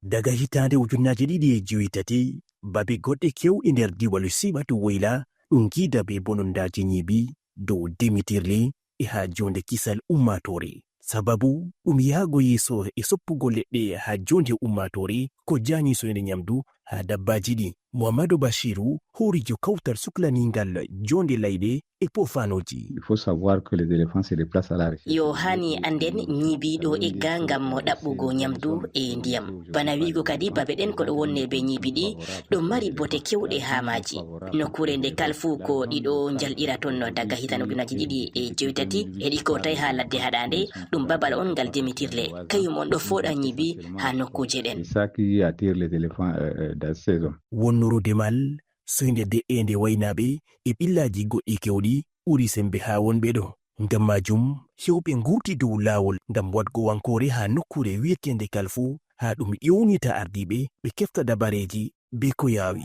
daga hitaande ujunnaje ɗiɗi e joyitati babe goɗɗe kewɗe nder diwal Sibatu Woyla ɗum gidabe bonondaji ñiibi dow demitirle e ha jonde kisal ummatore. Sababu ɗum yaago yeeso e soppugo leɗɗe ha jonde ummatore ko jaanyi soyde nyamdu ha dabbaji ɗi. Muhammadu Bashiru horijo kawtal suklaningal jonde layde e pofanoji. Il faut savoir que les éléphants se déplacent à la recherche. Yo hani anden ñiibiɗo e ga ngam mo ɗaɓɓugo nyamdu e ndiyam. Bana wigo kadi babe ɗen ko ɗo wonne be ñiibi ɗi ɗum mari bote kewɗe ha maji. Nokkure nde kalfu ko ɗiɗo jalɗira ton daga hitan ujunaji ɗiɗi e joyitati heɗi ko tawi ha ladde haɗande ɗum babal on ngal demitirle kayum on ɗo foɗa ñiibi ha nokkuje ɗen. C'est ça qui attire les éléphants dans ces zones. Wonnurude mal soyde de'ende waynaɓe e ɓillaji goɗɗi kewɗi ɓuri sembe ha wonɓe ɗo. Ngam majum hewɓe nguurti dow laawol ngam waɗgo wankore ha nokkure wi'etende kalfu ha ɗum ƴewnita ardiɓe ɓe kefta dabareji be ko yawi.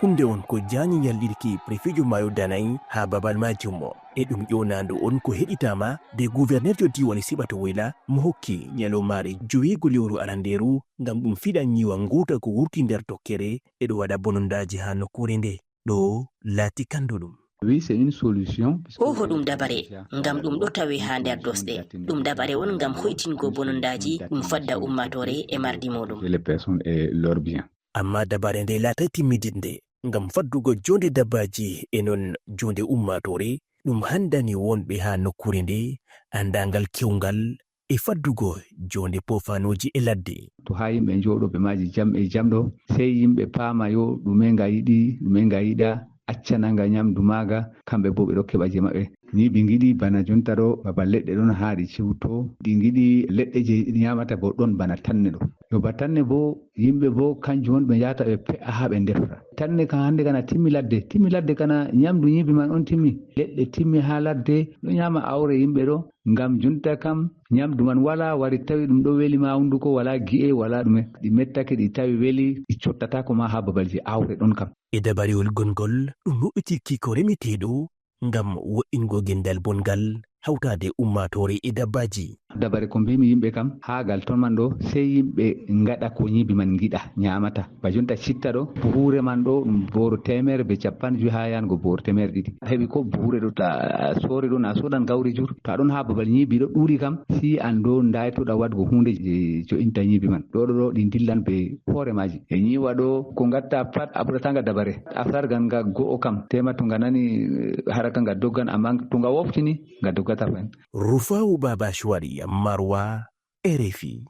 Hunde on ko jaanyi yallirki prefejo Mayo Danayi ha babal majum e ɗum ƴonando on ko heɗitama de gouverneurjo diwal Sibatu Woyla mo hokki nyalomare 5 lewru aranderu ngam ɗum fiɗa nyiwa nguuta ko wurti nder tokkere e ɗo waɗa bonondaji ha nokkure nde ɗo laati kanduɗum. Oui, c'est une solution. Hoho ɗum dabare ngam ɗum ɗo tawe ha nder dosɗe. Ɗum dabare on ngam hoytingo bonondaji ɗum fadda ummatore e mardi muɗum. Les personnes et leurs biens. Amma dabare nde laata timmidinde ngam faddugo jonde dabbaji e non jonde ummatore ɗum handani wonɓe ha nokkure nde andangal kewngal e faddugo jonde pofanoji e ladde. To ha yimɓe jooɗo ɓe maji jam e jam ɗo sey yimɓe paama yo ɗume nga yiɗi ɗume nga yiɗa accananga nyamdu maga kamɓe bo ɓe ɗo keɓa je maɓɓe. Ni ɓe giɗi bana jonta ɗo babal leɗɗe ɗon ha ɗi ciwto ɗi giɗi leɗɗe je ɗi nyamata bo ɗon bana tanne ɗo. Yo ba tanne bo yimɓe bo kanjum on ɓe yahata ɓe pe'a ha ɓe ndefra. Tanne kan hande kana timmi ladde kana nyamdu ñibi man on timmi. Leɗɗe timmi ha ladde ɗo nyama awre yimɓe ɗo ngam jonta kam nyamdu man wala wari tawi ɗum ɗo weli ma hunduko wala gi'e wala ɗume ɗi mettake ɗi tawi weli ɗi cottatako ma ha babalji awre ɗon kam. E dabarewol gongol ɗum huɓɓitirki ko remeteɗo ngam wo'ingo gendal bongal hawtade ummatore e dabbaji. Dabare ko mbimi yimɓe kam hagal ton man ɗo sey yimɓe ngaɗa ko ñibi man giɗa nyamata ba jonta citta ɗo buhure man ɗo ɗum boro 150 ha yango boro 200 heɓi ko buhure ɗo ta sori ɗo na sodan gawri jur to aɗon ha babal ñibi ɗo ɗuri kam si an ɗo daytoɗa wadgo hunde je jo'inta ñibi man ɗo ɗi dillan be hoore maji e ñiwa ɗo ko gatta pat a ɓuratanga dabare a sargan nga go'o kam tema to nga nani haraka nga doggan amma to nga woftini nga doggata fen. Rufa'u Baba Shwari Marwa RFI.